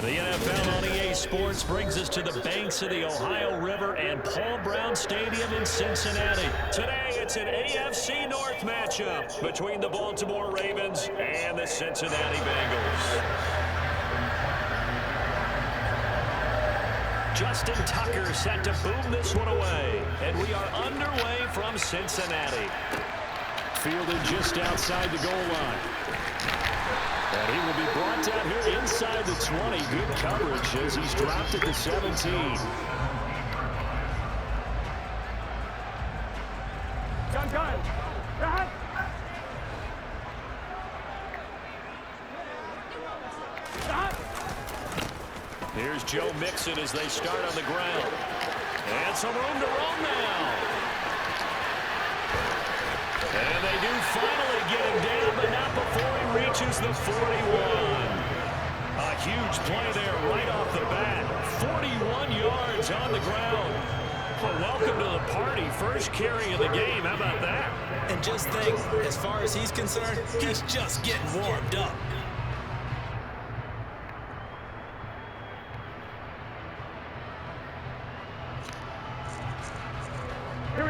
The NFL on EA Sports brings us to the banks of the Ohio River and Paul Brown Stadium in Cincinnati. Today, it's an AFC North matchup between the Baltimore Ravens and the Cincinnati Bengals. Justin Tucker set to boom this one away, and we are underway from Cincinnati. Fielded just outside the goal line. And he will be brought down here inside the 20. Good coverage as he's dropped at the 17. Here's Joe Mixon as they start on the ground. And some room to roam now. And they do finally get him down, but not before he reaches the 41. A huge play there right off the bat. 41 yards on the ground. Well, welcome to the party. First carry of the game. How about that? And just think, as far as he's concerned, he's just getting warmed up.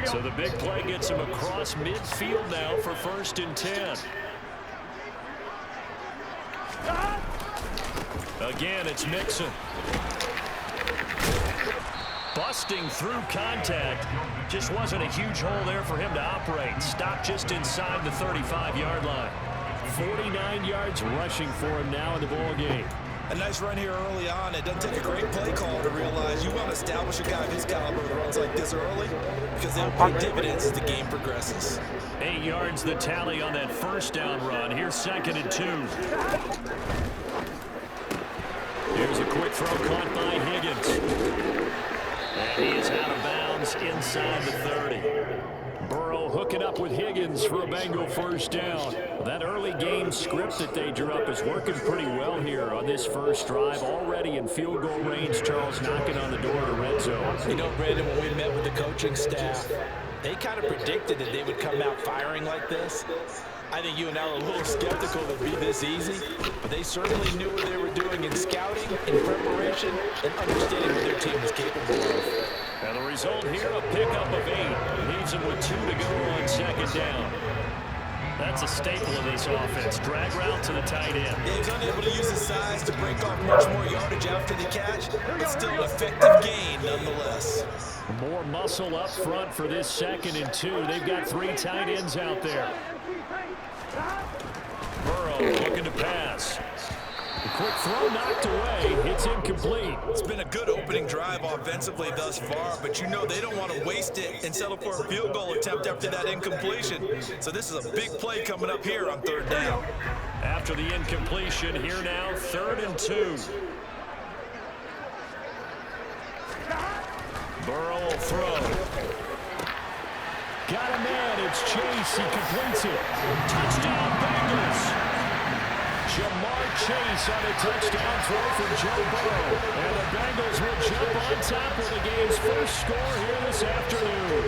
So the big play gets him across midfield now for 1st and 10. Again, it's Mixon. Busting through contact. Just wasn't a huge hole there for him to operate. Stopped just inside the 35-yard line. 49 yards rushing for him now in the ball game. A nice run here early on. It doesn't take a great play call to realize you want to establish a guy of his caliber with runs like this early because they'll pay dividends as the game progresses. 8 yards the tally on that first down run. Here's 2nd and 2. Here's a quick throw caught by Higgins. And he is out of bounds inside the 30. Burrow hooking up with Higgins for a Bengal 1st down. That early game script that they drew up is working pretty well here on this first drive. Already in field goal range, Charles knocking on the door to red zone. You know, Brandon, when we met with the coaching staff, they kind of predicted that they would come out firing like this. I think you and I were a little skeptical it would be this easy, but they certainly knew what they were doing in scouting, in preparation, and understanding what their team was capable of. And the result here, a pickup of 8. Leaves him with 2 to go on 2nd down. That's a staple of this offense. Drag route to the tight end. Yeah, he was unable to use his size to break off much more yardage after the catch, but still an effective gain nonetheless. More muscle up front for this 2nd and 2. They've got 3 tight ends out there. Burrow looking to pass. A quick throw knocked away. It's incomplete. It's been a good opening drive offensively thus far, but you know they don't want to waste it and settle for a field goal attempt after that incompletion. So this is a big play coming up here on 3rd down. After the incompletion, here now, 3rd and 2. Burrow will throw. Got a man, it's Chase, he completes it. Touchdown Bengals! Jamar Chase on a touchdown throw from Joe Burrow. And the Bengals will jump on top of the game's first score here this afternoon.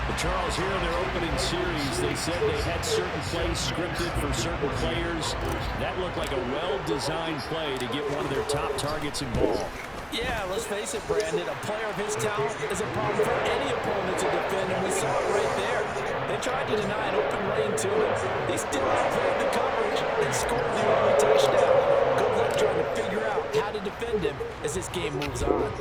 But Charles, here in their opening series, they said they had certain plays scripted for certain players. That looked like a well-designed play to get one of their top targets involved. Yeah, let's face it, Brandon. A player of his talent is a problem for any opponent to defend, and we saw it right there. They tried to deny an open lane to him. They still outplayed the coverage and scored the only touchdown. Good luck trying to figure out how to defend him as this game moves on.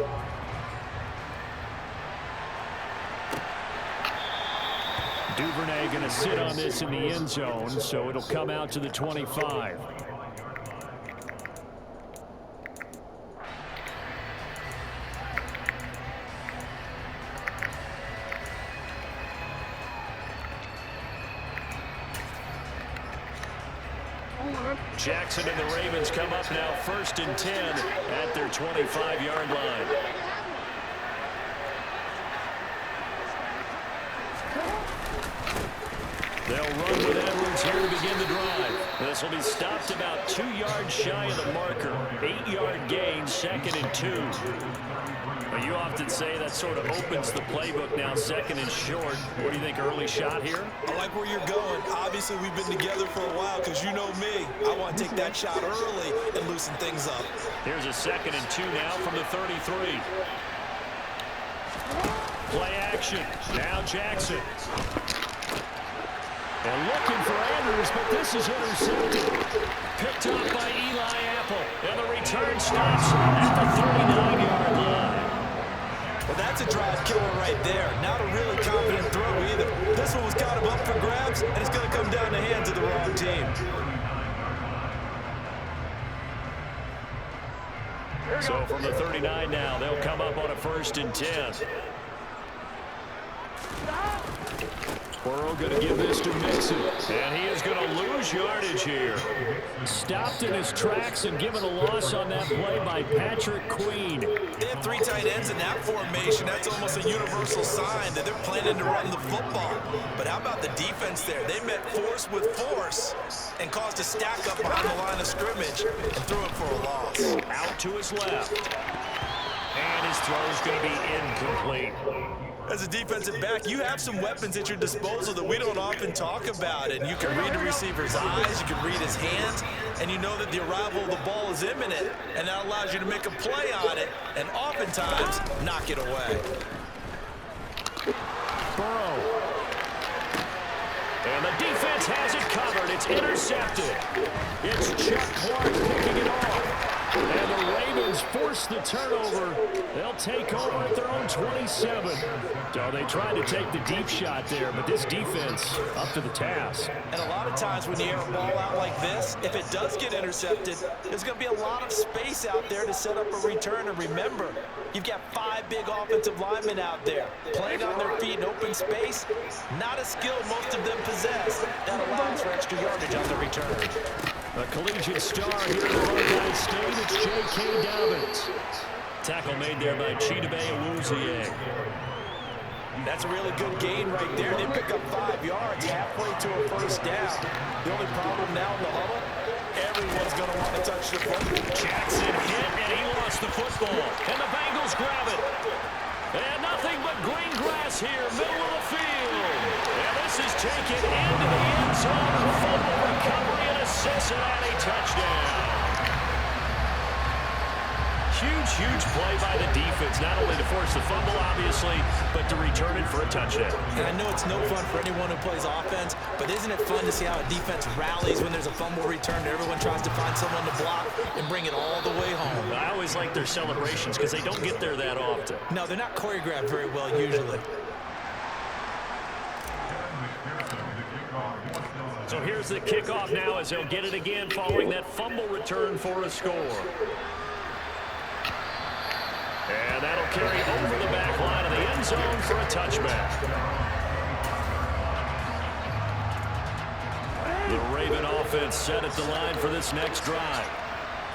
Duvernay going to sit on this in the end zone, so it'll come out to the 25. Jackson and the Ravens come up now 1st and 10 at their 25-yard line. They'll run with Edwards here to begin the drive. This will be stopped about 2 2 yards shy of the marker. 8-yard gain, 2nd and 2. Well, you often say that sort of opens the playbook now, 2nd and short. What do you think, early shot here? I like where you're going. Obviously, we've been together for a while because you know me. I want to take that shot early and loosen things up. Here's a 2nd and 2 now from the 33. Play action. Now Jackson. And looking for Andrews, but this is intercepted. Picked up by Eli Apple. And the return stops at the 39-yard line. Well, that's a drive killer right there. Not a really confident throw either. This one was kind of up for grabs, and it's going to come down the hands of the wrong team. So from the 39 now, they'll come up on a 1st and 10. Burrow going to give this to Mixon. And he is going to lose yardage here. Stopped in his tracks and given a loss on that play by Patrick Queen. They have 3 tight ends in that formation. That's almost a universal sign that they're planning to run the football. But how about the defense there? They met force with force and caused a stack up behind the line of scrimmage and threw it for a loss. Out to his left. And his throw is going to be incomplete. As a defensive back, you have some weapons at your disposal that we don't often talk about. And you can read the receiver's eyes, you can read his hands, and you know that the arrival of the ball is imminent. And that allows you to make a play on it and oftentimes knock it away. Burrow. And the defense has it covered. It's intercepted. It's Chuck Clark picking it off. And the Ravens force the turnover. They'll take over at their own 27. So they tried to take the deep shot there, but this defense up to the task. And a lot of times when you air a ball out like this, if it does get intercepted, there's going to be a lot of space out there to set up a return. And remember, you've got 5 big offensive linemen out there playing on their feet in open space. Not a skill most of them possess. That allows for extra yardage on the return. A collegiate star here at Ohio State, it's J.K. Dobbins. Tackle made there by Chidobe Awuzie. That's a really good gain right there. They pick up 5 yards halfway to a 1st down. The only problem now in the huddle, everyone's going to want to touch the football. Jackson hit, and he lost the football. And the Bengals grab it. And nothing but green grass here, middle of the field. And this is taken into the end zone. A fumble recovery and a Cincinnati touchdown. Huge, huge play by the defense, not only to force the fumble, obviously, but to return it for a touchdown. And I know it's no fun for anyone who plays offense, but isn't it fun to see how a defense rallies when there's a fumble return and everyone tries to find someone to block and bring it all the way home? I always like their celebrations because they don't get there that often. No, they're not choreographed very well usually. So here's the kickoff now as they'll get it again following that fumble return for a score. And that'll carry over the back line of the end zone for a touchback. The Raven offense set at the line for this next drive.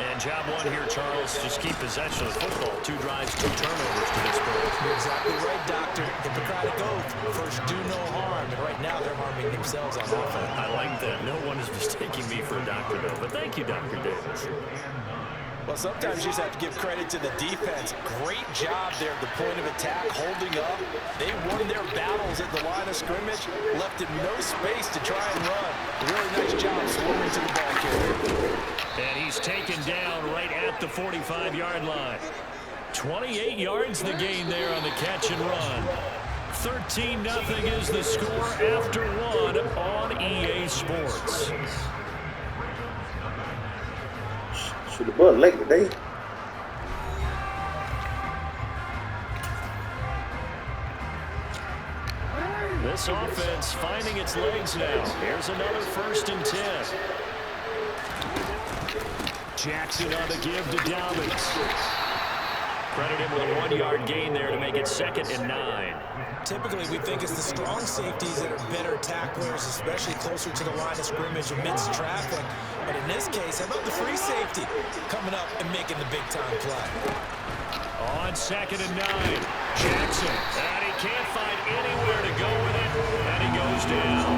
And job one here, Charles, just keep possession of the football. 2 drives, 2 turnovers to this point. You're exactly right, Doctor. Hippocratic oath. First, do no harm. And right now, they're harming themselves on offense. I like that. No one is mistaking me for a doctor, though. But thank you, Dr. Davis. Well, sometimes you just have to give credit to the defense. Great job there at the point of attack, holding up. They won their battles at the line of scrimmage, left him no space to try and run. A really nice job swarming to the ball carrier. And he's taken down right at the 45-yard line. 28 yards the gain there on the catch and run. 13-0 is the score after 1 on EA Sports. Should have bought late today. This offense finding its legs now. Here's another 1st and 10. Jackson on the give to Dobbins. Credit him with a 1-yard gain there to make it 2nd and 9. Typically, we think it's the strong safeties that are better tacklers, especially closer to the line of scrimmage amidst traffic. But in this case, how about the free safety coming up and making the big-time play? On 2nd and 9, Jackson. And he can't find anywhere to go with it, and he goes down.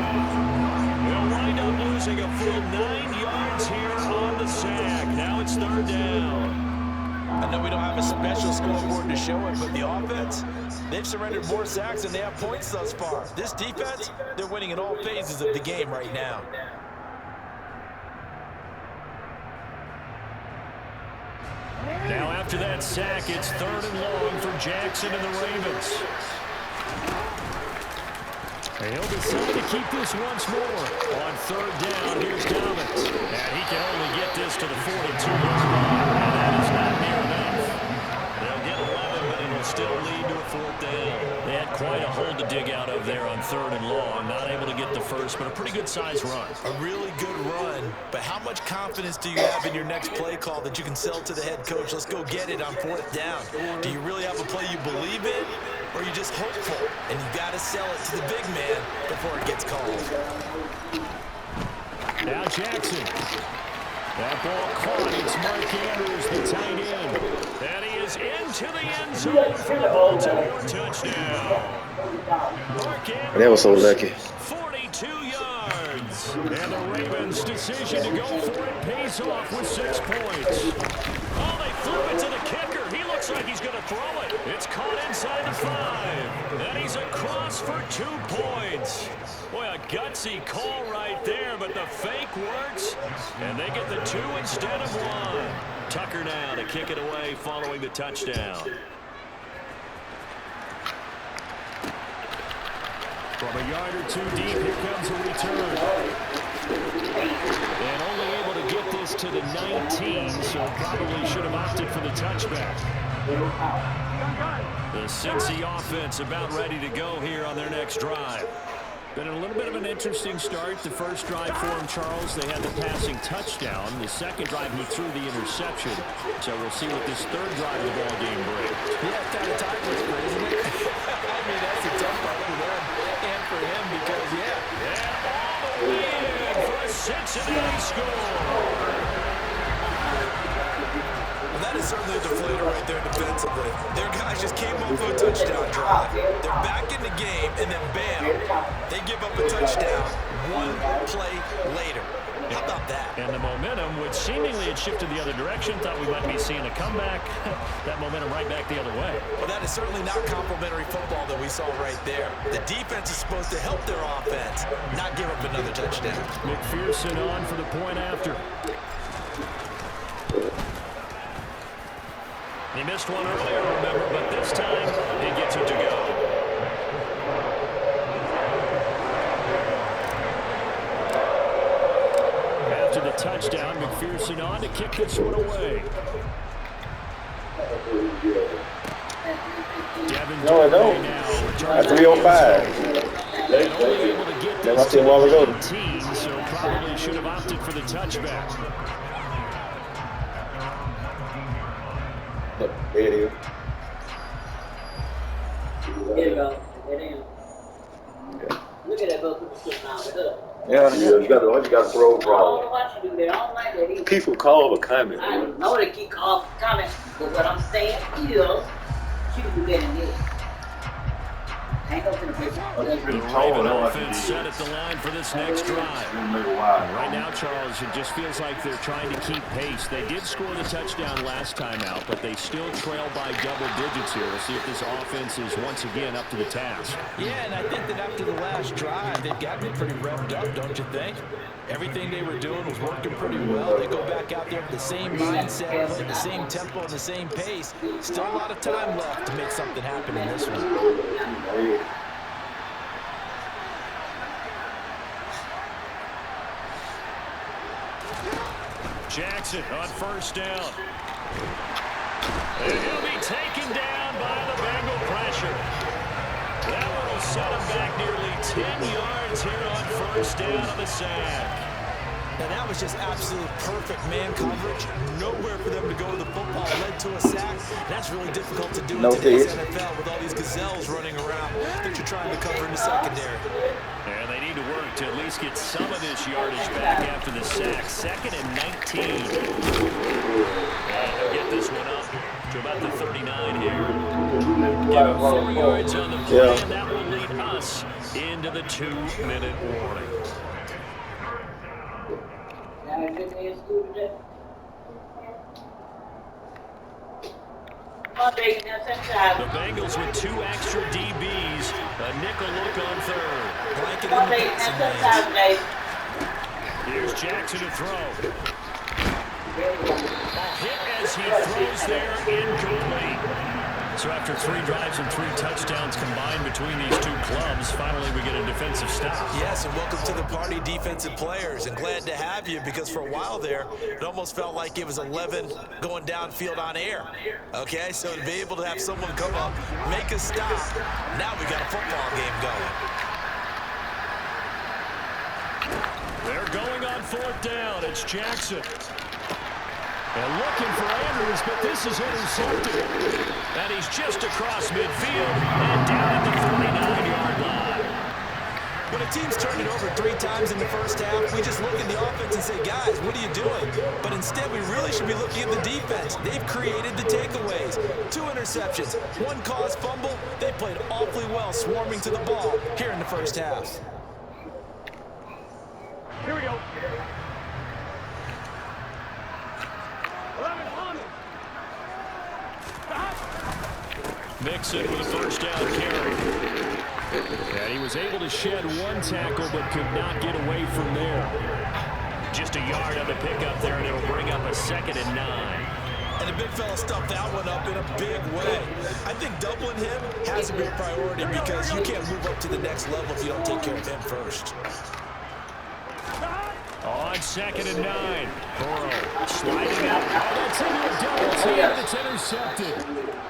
We'll wind up losing a full 9 yards here on the the sack. Now it's third down. I know we don't have a special scoreboard to show it, but the offense, they've surrendered more sacks than they have points thus far. This defense, they're winning in all phases of the game right now. Now after that sack, it's third and long for Jackson and the Ravens. And he'll decide to keep this once more. On third down, here's Dobbins. And he can only get this to the 42-yard line. And that is not near enough. They'll get 11, but it'll still lead to a fourth down. They had quite a hole to dig out of there on third and long. Not able to get the first, but a pretty good-sized run. A really good run, but how much confidence do you have in your next play call that you can sell to the head coach? Let's go get it on fourth down. Do you really have a play you believe in? Or are you just hopeful, and you've got to sell it to the big man before it gets called? Now Jackson. That ball caught. It's Mark Andrews, the tight end. And he is into the end zone for the Baltimore touchdown. Mark Andrews, That was so lucky. 42 yards. And the Ravens' decision to go for it pays off with 6 points. Oh, they threw it to the kicker. He looks like he's going to throw it. It's caught inside the 5. And he's across for 2 points. Boy, a gutsy call right there, but the fake works. And they get the 2 instead of 1. Tucker now to kick it away following the touchdown. From a yard or 2 deep, here comes a return. And only able to get this to the 19, so probably should have opted for the touchback. The Cincy offense about ready to go here on their next drive. Been a little bit of an interesting start. The first drive for him, Charles, they had the passing touchdown. The second drive, he threw the interception. So we'll see what this third drive of the ball game brings. Yeah, it's kind of time-whisper, isn't it? I mean, that's a tough part for them and for him because, all the way in for a Cincinnati score. Well, that is certainly a deflator right there defensively. Their guys just came off of a touchdown drive. They're back in the game, and then bam, they give up a touchdown 1 play later. How about that? And the momentum, which seemingly had shifted the other direction, thought we might be seeing a comeback. That momentum right back the other way. Well, that is certainly not complimentary football that we saw right there. The defense is supposed to help their offense, not give up another touchdown. McPherson on for the point after. He missed one earlier, remember, but this time he gets it to go. After the touchdown, McPherson on to kick this one away. Devin now at 3:05. and only able to get this to the 19, so probably should have opted for the touchback. There it is. There you go. Get in. Look at that little shit now. Yeah, you got to throw I don't know what you do there. I don't like that either. people call or comment. I know they keep commenting, but what I'm saying is, you can do that in there. Ain't no finna play. The Raven offense set at the line for this next drive. Right now, Charles, it just feels like they're trying to keep pace. They did score the touchdown last time out, but they still trail by double digits here. We'll see if this offense is once again up to the task. Yeah, and I think that after the last drive, they've got me pretty revved up, don't you think? Everything they were doing was working pretty well. They go back out there with the same mindset, playing the same tempo and the same pace. Still a lot of time left to make something happen in this one. Jackson on first down. And he'll be taken down by the Bengal pressure. That one will set him back nearly 10 yards here on first down on the sack. And that was just absolute perfect man coverage. Nowhere for them to go with the football. Led to a sack. That's really difficult to do in today's NFL with all these gazelles running around that you're trying to cover in the secondary. And they need to work to at least get some of this yardage back after the sack. 2nd and 19. And they'll get this one up to about the 39 here. Give him 4 yards on the play, and that will lead us into the 2-minute warning. The Bengals with 2 extra DBs. A nickel look on third. Blanket in the passing lanes. Here's Jackson to throw. A hit as he throws there, incomplete. So after 3 drives and 3 touchdowns combined between these 2 clubs, finally we get a defensive stop. Yes, and welcome to the party, defensive players. And glad to have you, because for a while there, it almost felt like it was 11 going downfield on air. Okay, so to be able to have someone come up, make a stop, now we got a football game going. They're going on 4th down. It's Jackson. And looking for Andrews, but this is intercepted. And he's just across midfield and down at the 49-yard line. When a team's turned it over 3 times in the first half, we just look at the offense and say, guys, what are you doing? But instead, we really should be looking at the defense. They've created the takeaways. 2 interceptions, 1 caused fumble. They played awfully well swarming to the ball here in the first half. Here we go. Mixon with a first down carry. And he was able to shed 1 tackle, but could not get away from there. Just a yard on the pickup there, and it'll bring up a 2nd and 9. And the big fella stuffed that one up in a big way. I think doubling him has to be a priority, because you can't move up to the next level if you don't take care of him first. On 2nd and 9. Burrow sliding out. Oh, that's into a double team, and it's intercepted.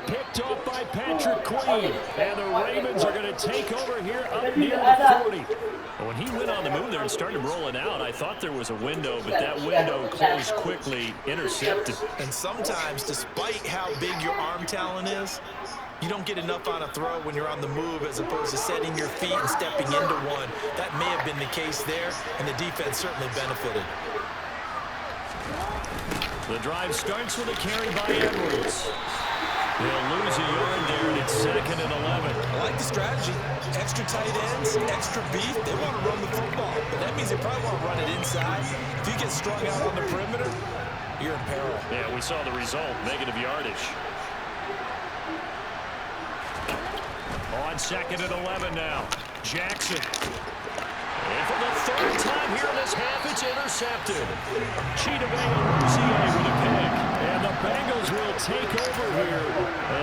Picked off by Patrick Queen. And the Ravens are going to take over here up near the 40. When he went on the move there and started rolling out, I thought there was a window, but that window closed quickly, intercepted. And sometimes, despite how big your arm talent is, you don't get enough on a throw when you're on the move, as opposed to setting your feet and stepping into one. That may have been the case there, and the defense certainly benefited. The drive starts with a carry by Edwards. They'll lose a yard there, and it's 2nd and 11. I like the strategy. Extra tight ends, extra beef. They want to run the football, but that means they probably want to run it inside. If you get strung out on the perimeter, you're in peril. Yeah, we saw the result, negative yardage. On 2nd and 11 now. Jackson. And for the 3rd time here in this half, it's intercepted. Cheetah with a pick. And the Bengals will take over here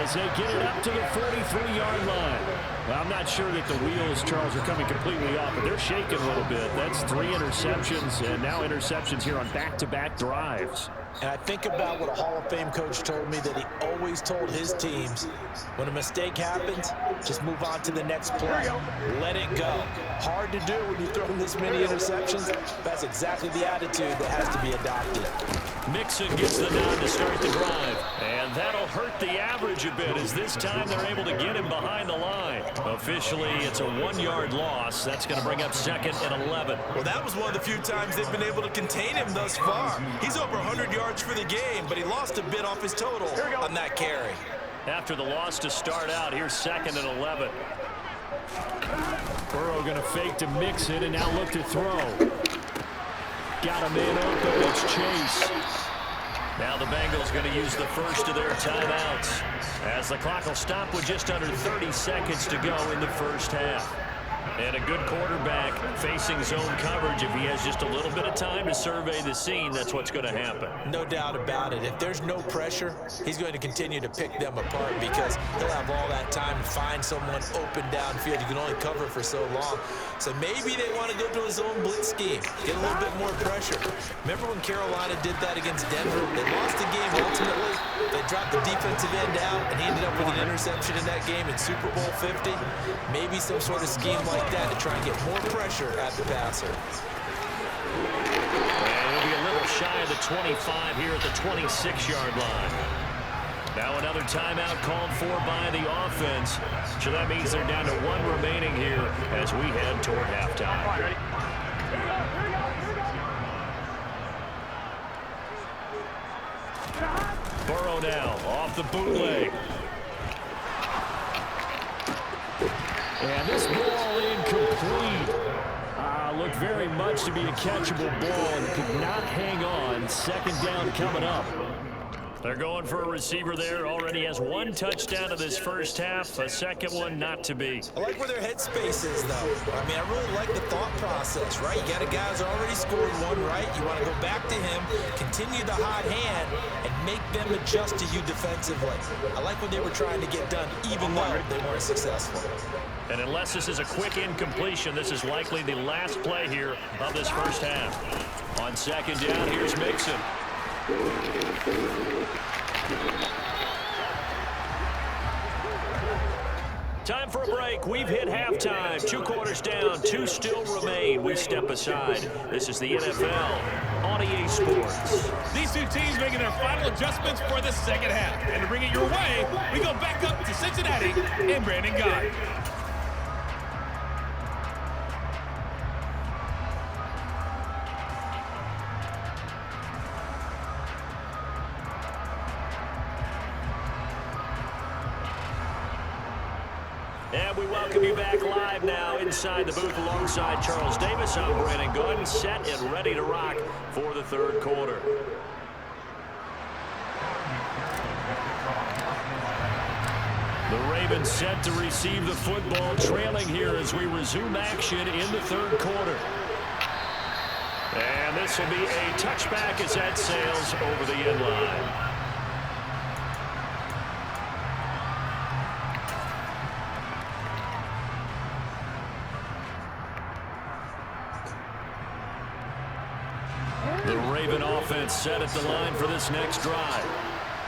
as they get it up to the 43-yard line. Well, I'm not sure that the wheels, Charles, are coming completely off, but they're shaking a little bit. That's 3 interceptions, and now interceptions here on back-to-back drives. And I think about what a Hall of Fame coach told me, that he always told his teams, when a mistake happens, just move on to the next play. Let it go. Hard to do when you throw this many interceptions. That's exactly the attitude that has to be adopted. Mixon gets the nod to start the drive. And that'll hurt the average a bit, as this time they're able to get him behind the line. Officially, it's a 1-yard loss. That's going to bring up 2nd and 11. Well, that was one of the few times they've been able to contain him thus far. He's over 100 yards for the game, but he lost a bit off his total on that carry. After the loss to start out, here's 2nd and 11. Burrow going to fake to Mixon and now look to throw. Got a man open, it's Chase. Now the Bengals going to use the first of their timeouts, as the clock will stop with just under 30 seconds to go in the first half. And a good quarterback facing zone coverage, if he has just a little bit of time to survey the scene, that's what's going to happen. No doubt about it. If there's no pressure, he's going to continue to pick them apart, because he'll have all that time to find someone open downfield. You can only cover for so long. So maybe they want to go to a zone blitz scheme, get a little bit more pressure. Remember when Carolina did that against Denver? They lost the game ultimately. They dropped the defensive end out, and he ended up with an interception in that game in Super Bowl 50. Maybe some sort of scheme like that to try and get more pressure at the passer. And it'll be a little shy of the 25 here at the 26-yard line. Now another timeout called for by the offense. So that means they're down to 1 remaining here as we head toward halftime. Burrow now off the bootleg. And this ball incomplete. Looked very much to be a catchable ball and could not hang on. 2nd down coming up. They're going for a receiver there. Already has one touchdown in this first half. A second one not to be. I like where their headspace is, though. I mean, I really like the thought process, right? You got a guy who's already scored one, right? You want to go back to him, continue the hot hand, and make them adjust to you defensively. I like what they were trying to get done, even though they weren't successful. And unless this is a quick incompletion, this is likely the last play here of this first half. On second down, here's Mixon. Time for a break. We've hit halftime. 2 quarters down, 2 still remain. We step aside. This is the NFL on EA Sports. These two teams making their final adjustments for the second half. And to bring it your way, we go back up to Cincinnati and Brandon Gott. And we welcome you back live now inside the booth alongside Charles Davis. I'm Brandon Gordon, set and ready to rock for the third quarter. The Ravens set to receive the football, trailing here as we resume action in the third quarter. And this will be a touchback as that sails over the end line. The Raven offense set at the line for this next drive.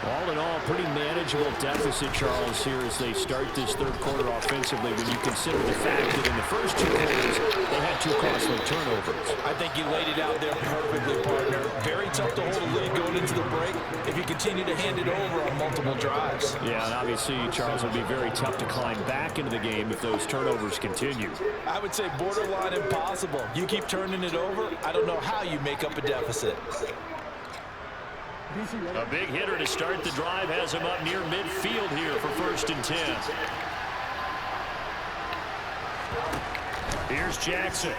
All in all, pretty manageable deficit, Charles, here as they start this third quarter offensively when you consider the fact that in the first 2 quarters, they had 2 costly turnovers. I think you laid it out there perfectly, partner. Very tough to hold a lead going into the break if you continue to hand it over on multiple drives. Yeah, and obviously, Charles, it would be very tough to climb back into the game if those turnovers continue. I would say borderline impossible. You keep turning it over, I don't know how you make up a deficit. A big hitter to start the drive has him up near midfield here for 1st and 10. Here's Jackson.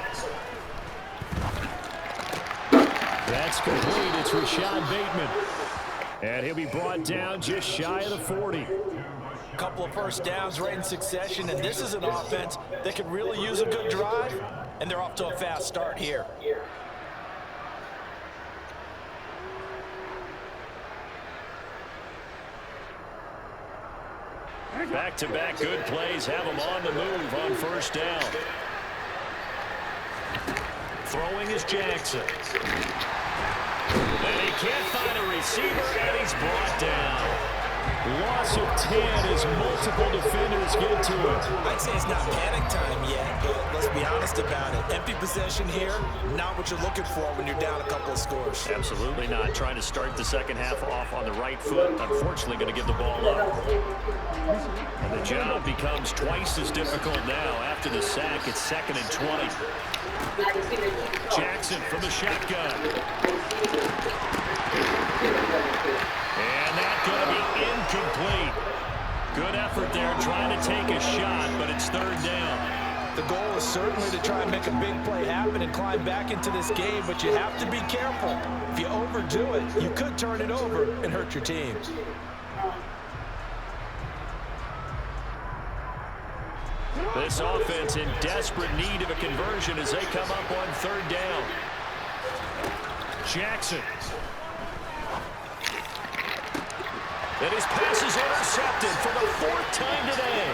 That's complete. It's Rashad Bateman. And he'll be brought down just shy of the 40. Couple of first downs right in succession, and this is an offense that could really use a good drive, and they're off to a fast start here. Back-to-back good plays have him on the move on 1st down. Throwing is Jackson. And he can't find a receiver, and he's brought down. Loss of 10 as multiple defenders get to him. I'd say it's not panic time yet, but let's be honest about it. Empty possession here, not what you're looking for when you're down a couple of scores. Absolutely not. Trying to start the second half off on the right foot. Unfortunately, going to give the ball up. And the job becomes twice as difficult now after the sack. It's 2nd and 20. Jackson from the shotgun. And that's going to be incomplete. Good effort there trying to take a shot, but it's 3rd down. The goal is certainly to try and make a big play happen and climb back into this game, but you have to be careful. If you overdo it, you could turn it over and hurt your team. This offense in desperate need of a conversion as they come up on 3rd down. Jackson. And his pass is intercepted for the 4th time today.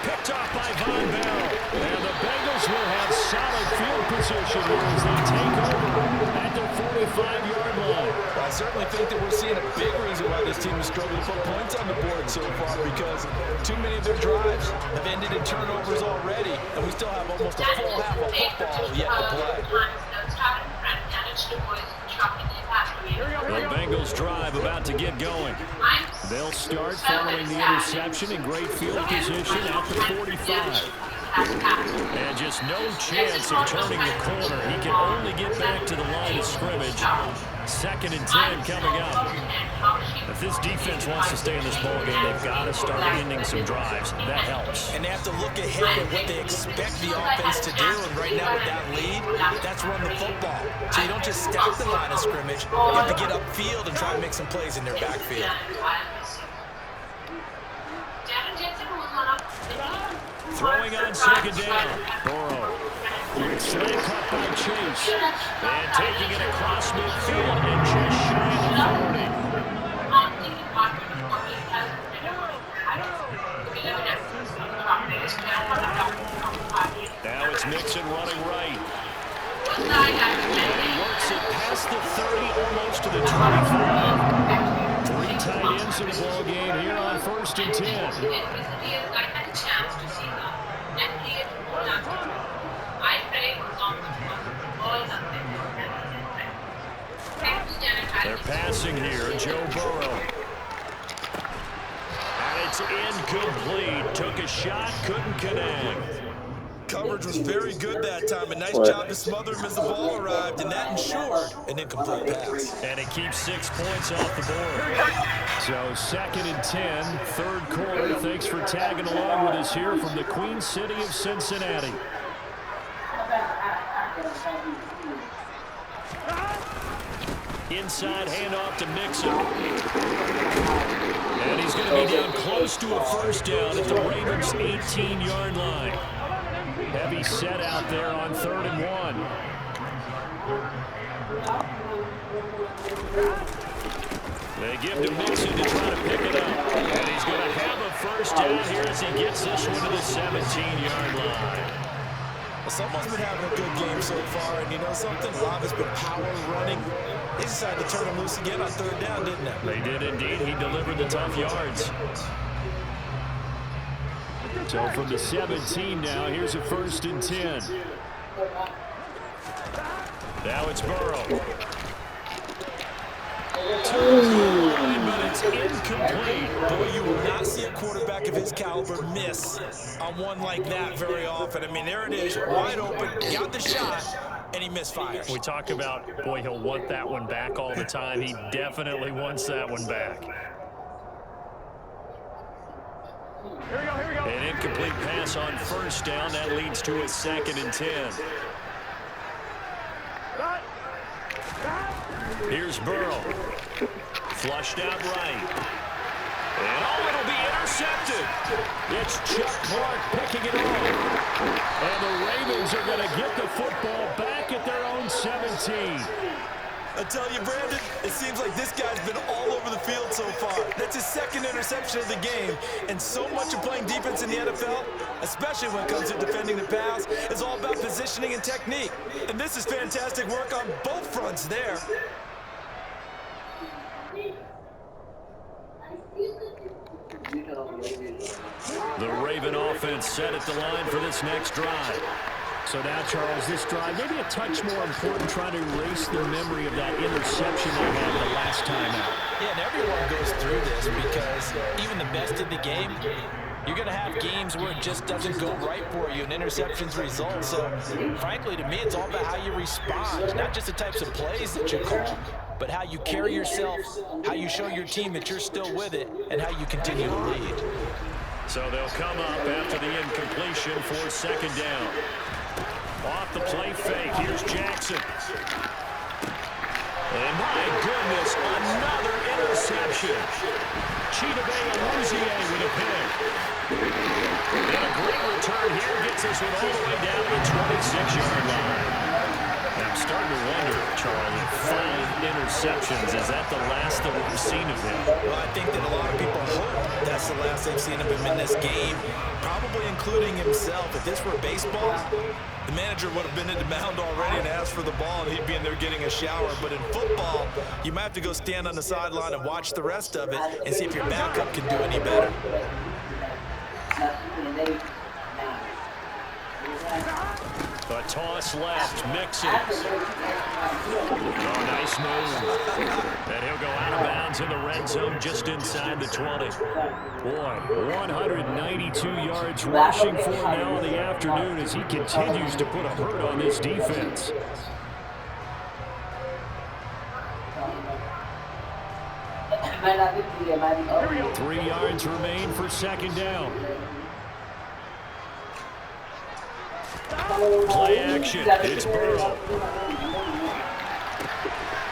Picked off by Von Bell. And the Bengals will have solid field position as they take over at the 45-yard line. Well, I certainly think that we're seeing a big reason why this team is struggling to put points on the board so far, because too many of their drives have ended in turnovers already, and we still have almost a full half of football yet to play. The Bengals drive about to get going. They'll start following the interception in great field position at the 45. And just no chance of turning the corner. He can only get back to the line of scrimmage. 2nd and 10 coming up. The this defense wants to stay in this ball game, they've got to start ending some drives. That helps. And they have to look ahead at what they expect the offense to do. And right now with that lead, that's run the football. So you don't just stack the line of scrimmage. You have to get upfield and try to make some plays in their backfield. Throwing on second down. Burrow. Slant cut by Chase. And taking it across midfield and just shy of the 40. Now it's Mixon running right. And he works it past the 30, almost to the 25. 3 tight ends in the ball game here on 1st and 10. They're passing here, Joe Burrow. And it's incomplete. Took a shot, couldn't connect. Coverage was very good that time. A nice job to smother him as the ball arrived, and that ensured an incomplete pass. And it keeps 6 points off the board. So 2nd and 10, 3rd quarter. Thanks for tagging along with us here from the Queen City of Cincinnati. Inside handoff to Mixon. And he's going to be down close to a 1st down at the Ravens' 18-yard line. Heavy set out there on 3rd and 1. They give to Mixon to try to pick it up. And he's going to have a 1st down here as he gets this one to the 17-yard line. Well, someone's been having a good game so far, and you know something? A lot has been power running. They decided to turn him loose again on 3rd down, didn't they? They did indeed. He delivered the tough yards. So from the 17 now, here's a 1st and 10. Now it's Burrow. To the line, but it's incomplete. Boy, you will not see a quarterback of his caliber miss on one like that very often. I mean, there it is, wide open, got the shot, and he misfires. We talk about, boy, he'll want that one back all the time. He definitely wants that one back. An incomplete pass on 1st down. That leads to a 2nd and 10. Here's Burrow. Flushed out right. And oh, it'll be intercepted. It's Chuck Clark picking it off. And the Ravens are going to get the football back at their own 17. I tell you, Brandon, it seems like this guy's been all over the field so far. That's his 2nd interception of the game. And so much of playing defense in the NFL, especially when it comes to defending the pass, is all about positioning and technique. And this is fantastic work on both fronts there. The Raven offense set at the line for this next drive. So now, Charles, this drive, maybe a touch more important, trying to erase the memory of that interception they had the last time out. Yeah, and everyone goes through this because even the best in the game, you're going to have games where it just doesn't go right for you, and interceptions result. So, frankly, to me, it's all about how you respond, not just the types of plays that you call, but how you carry yourself, how you show your team that you're still with it, and how you continue to lead. So they'll come up after the incompletion for 2nd down. Off the play fake, here's Jackson. And my goodness, another interception. Chidobe Awuzie with a pick. And a great return here gets us all the way down to the 26-yard line. I'm starting to wonder, Charlie, 5 interceptions, is that the last that we've seen of him? Well, I think that a lot of people hope that's the last they've seen of him in this game, probably including himself. If this were baseball, the manager would have been in the mound already and asked for the ball, and he'd be in there getting a shower. But in football, you might have to go stand on the sideline and watch the rest of it and see if your backup can do any better. A toss left, Mixon. Oh, nice move. And he'll go out of bounds in the red zone just inside the 20. Boy, 192 yards rushing for him now in the afternoon as he continues to put a hurt on this defense. 3 yards remain for second down. Play action. It's Burrow.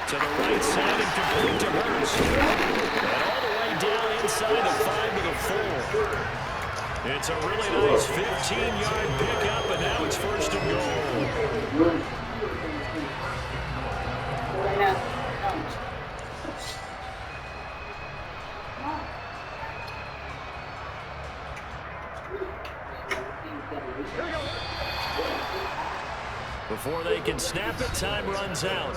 To the right side and complete to Hurts. And all the way down inside the 5 to the 4. It's a really nice 15-yard pickup, and now it's first and goal. Before they can snap it, time runs out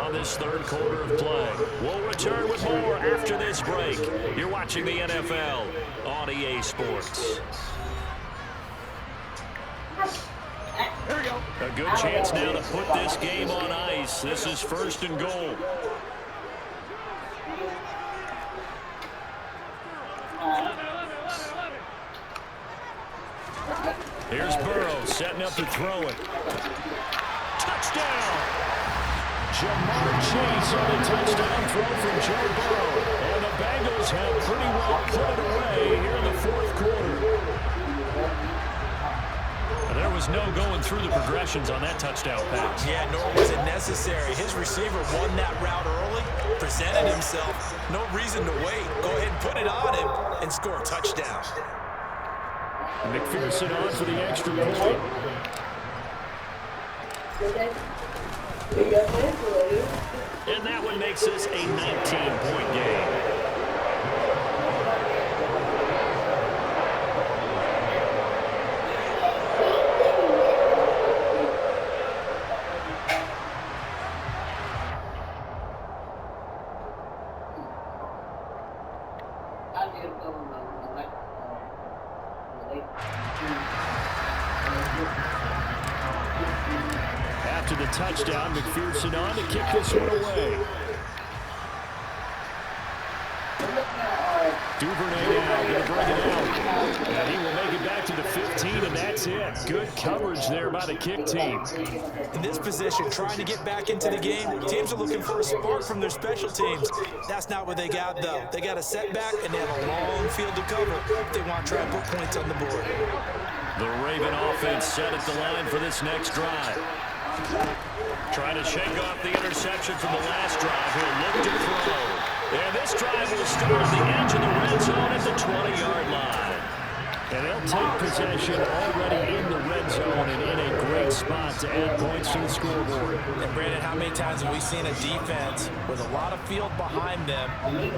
on this third quarter of play. We'll return with more after this break. You're watching the NFL on EA Sports. Here we go. A good chance now to put this game on ice. This is first and goal. Here's Burrow setting up to throw it. Touchdown! Jamar Chase on a touchdown throw from Joe Burrow. And the Bengals have pretty well put it away here in the fourth quarter. And there was no going through the progressions on that touchdown pass. Yeah, nor was it necessary. His receiver won that route early, presented himself. No reason to wait. Go ahead and put it on him and score a touchdown. McPherson on for the extra point. And that one makes this a 19-point game. After the touchdown, McPherson on to kick this one away. Duvernay now going to bring it out. And he will make it back to the 15, and that's it. Good coverage there by the kick team. In this position, trying to get back into the game, teams are looking for a spark from their special teams. That's not what they got, though. They got a setback, and they have a long field to cover if they want to try and put points on the board. The Raven offense set at the line for this next drive. Trying to shake off the interception from the last drive. He'll look to throw. And this drive will start on the edge of the red zone at the 20-yard line. And they'll take possession already in the red zone and in a great spot to add points to the scoreboard. And Brandon, how many times have we seen a defense with a lot of field behind them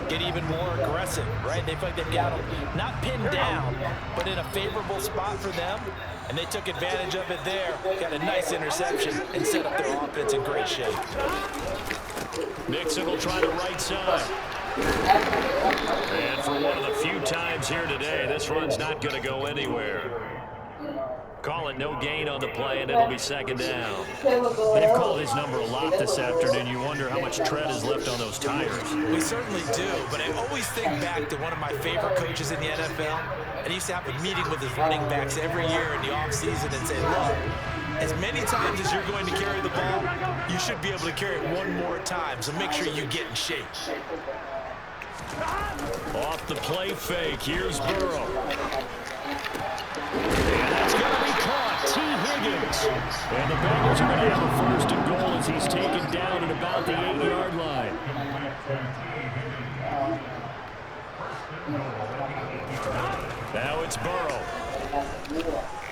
get even more aggressive, right? They feel like they've got them not pinned down, but in a favorable spot for them. And they took advantage of it there. Got a nice interception and set up their offense in great shape. Mixon will try the right side. And for one of the few times here today, this run's not going to go anywhere. Call it no gain on the play, and it'll be second down. They've called his number a lot this afternoon. You wonder how much tread is left on those tires. We certainly do, but I always think back to one of my favorite coaches in the NFL. And he used to have a meeting with his running backs every year in the offseason and say, look, as many times as you're going to carry the ball, you should be able to carry it one more time, so make sure you get in shape. Off the play fake, here's Burrow. And that's going to be caught. T. Higgins. And the Bengals are going to have a first and goal as he's taken down at about the 8-yard line. Now it's Burrow.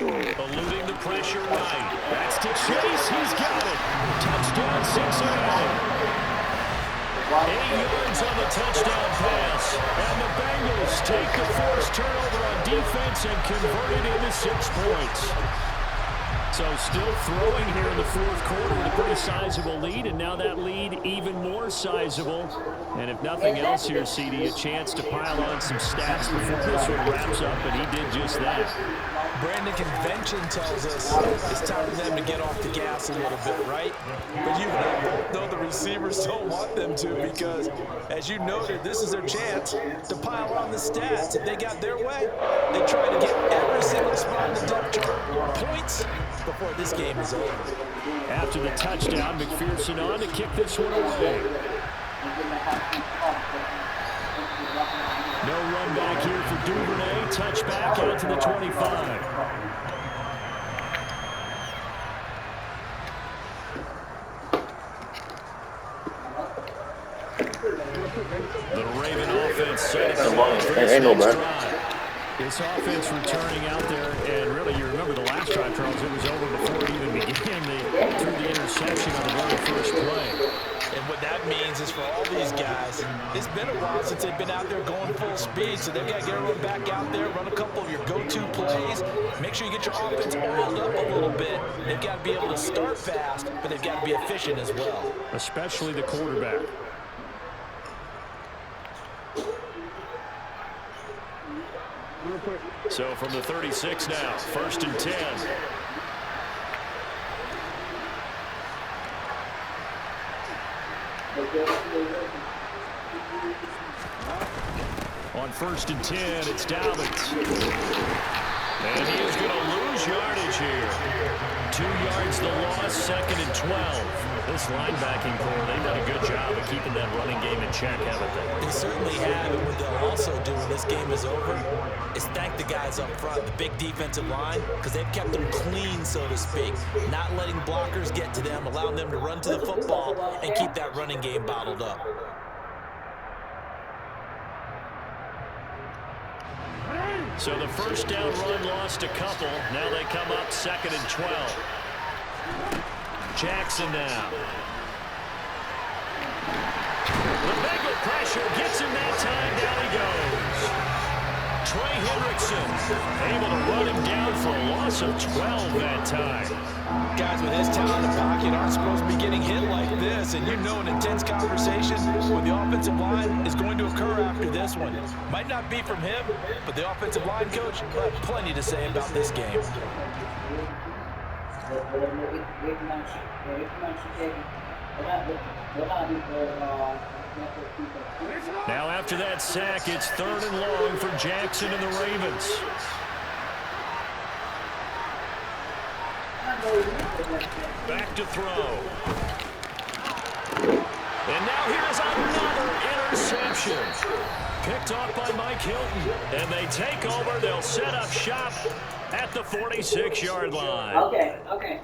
Eluding the pressure right. That's to Chase. He's got it. Touchdown, 6-0. 8 yards on the touchdown pass. And the Bengals take the forced turnover on defense and convert it into 6 points. So still throwing here in the fourth quarter with a pretty sizable lead, and now that lead even more sizable. And if nothing else here, CD, a chance to pile on some stats before this one wraps up, and he did just that. Brandon, convention tells us it's time for them to get off the gas a little bit, right? But you and I both know the receivers don't want them to because, as you noted, this is their chance to pile on the stats. If they got their way, they try to get every single spot in the depth chart points before this game is over. After the touchdown, McPherson on to kick this one away. No run back here for Duvernay. Touchback out to the 25. The Raven offense set the line for this next drive. This offense returning out there, and really, you remember the last drive, Charles, it was over before it even began. They threw the interception on the very first play. And what that means is for all these guys, it's been a while since they've been out there going full speed, so they've got to get everyone back out there, run a couple of your go-to plays, make sure you get your offense oiled up a little bit. They've got to be able to start fast, but they've got to be efficient as well. Especially the quarterback. So from the 36 now, 1st and 10. On 1st and 10, it's Dobbins. And he is going to lose yardage here. 2 yards the loss, 2nd and 12. This linebacking core, they've done a good job of keeping that running game in check, haven't they? They certainly have, and what they'll also do when this game is over is thank the guys up front, the big defensive line, because they've kept them clean, so to speak, not letting blockers get to them, allowing them to run to the football and keep that running game bottled up. So the first down run lost a couple. Now they come up 2nd and 12. Jackson now. The Bengal pressure gets him that time. Down he goes. Trey Hendrickson able to run him down for a loss of 12 that time. Guys with his talent in the pocket aren't supposed to be getting hit like this, and you know an intense conversation with the offensive line is going to occur after this one. Might not be from him, but the offensive line coach will have plenty to say about this game. Now after that sack, it's 3rd and long for Jackson and the Ravens. Back to throw. And now here's another interception. Picked off by Mike Hilton. And they take over. They'll set up shop at the 46-yard line. Okay.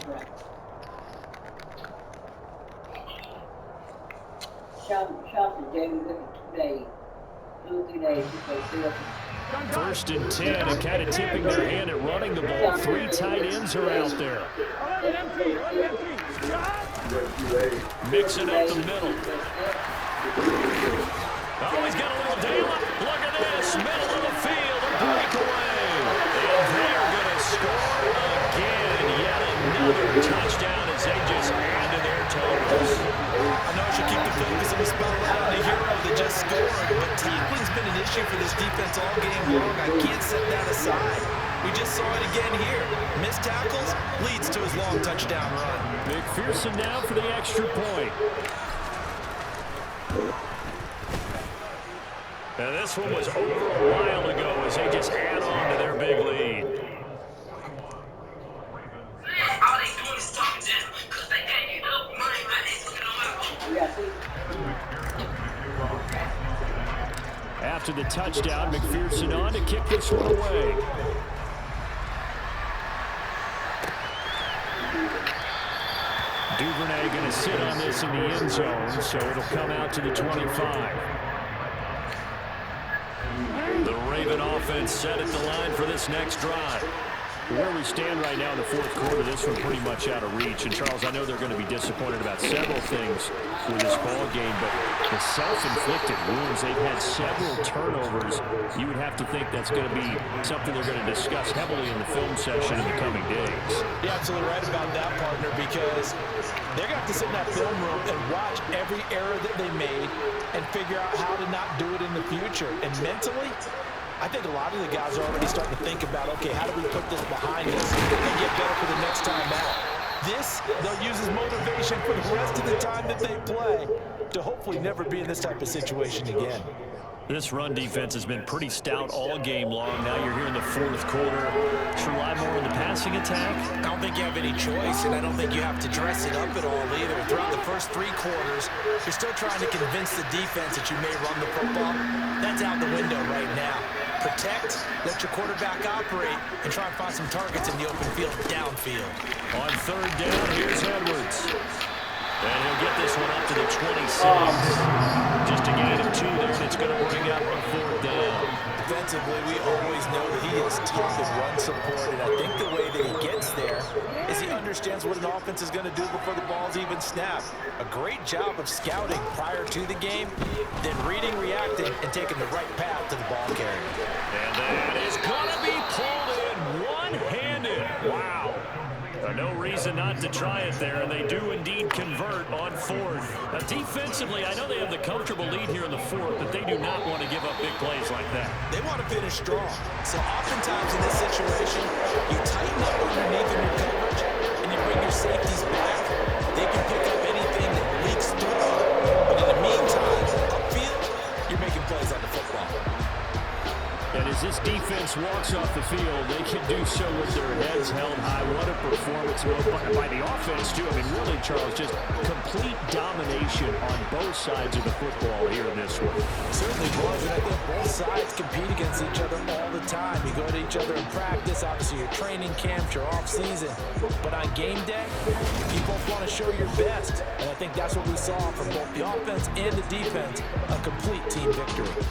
Shelton gave me with 2 days. 2 days. 1st and 10, and kind of tipping their hand at running the ball. 3 tight ends are out there. Mixon up the middle. Oh, he's got a little deal. Look at this. Middle of the field. A breakaway. And they're going to score again. Yet another touchdown as they just add to their totals. I know I should keep the focus on the spotlight on the hero that just scored, but tackling's been an issue for this defense all game long. I can't set that aside. We just saw it again here. Missed tackles leads to his long touchdown run. McPherson now for the extra point. And this one was over a while ago as they just add on to their big lead. All they doing is talking down because they can't get up money. After the touchdown, McPherson on to kick this one away. Duvernay going to sit on this in the end zone, so it'll come out to the 25. The Raven offense set at the line for this next drive. Where we stand right now in the 4th quarter, this one pretty much out of reach. And, Charles, I know they're going to be disappointed about several things with this ball game, but the self-inflicted wounds, they've had several turnovers. You would have to think that's going to be something they're going to discuss heavily in the film session in the coming days. You're absolutely right about that, partner, because they're going to have to sit in that film room and watch every error that they made and figure out how to not do it in the future. And mentally, I think a lot of the guys are already starting to think about, okay, how do we put this behind us and get better for the next time out? This, they'll use as motivation for the rest of the time that they play to hopefully never be in this type of situation again. This run defense has been pretty stout all game long. Now you're here in the 4th quarter. Should rely more on the passing attack? I don't think you have any choice, and I don't think you have to dress it up at all either. Throughout the first 3 quarters, you're still trying to convince the defense that you may run the football. That's out the window right now. Protect, let your quarterback operate, and try and find some targets in the open field downfield. On third down, here's Edwards. And he'll get this one up to the 26. Just a gain of 2 there, and it's going to bring up a fourth down. Defensively, we always know that he is tough and run support, and I think the way that he gets there is he understands what an offense is going to do before the ball's even snapped. A great job of scouting prior to the game, then reading, reacting, and taking the right path to the ball carrier. And that is going to be pulled in one-handed. Wow. No reason not to try it there, and they do indeed convert on fourth. Now, defensively, I know they have the comfortable lead here in the fourth, but they do not want to give up big plays like that. They want to finish strong. So oftentimes in this situation, you tighten up underneath in your coverage, and you bring your safeties back. They can pick up anything that leaks through. But in the meantime, upfield, you're making plays on the football. And as this defense walks off the field, they can do so with their heads held high. What a performance by the offense, too. I mean, really, Charles, just complete domination on both sides of the football here in this one. Certainly was, and I think both sides compete against each other all the time. You go to each other in practice, obviously your training camps, your off-season. But on game day, you both want to show your best. And I think that's what we saw from both the offense and the defense, a complete team victory.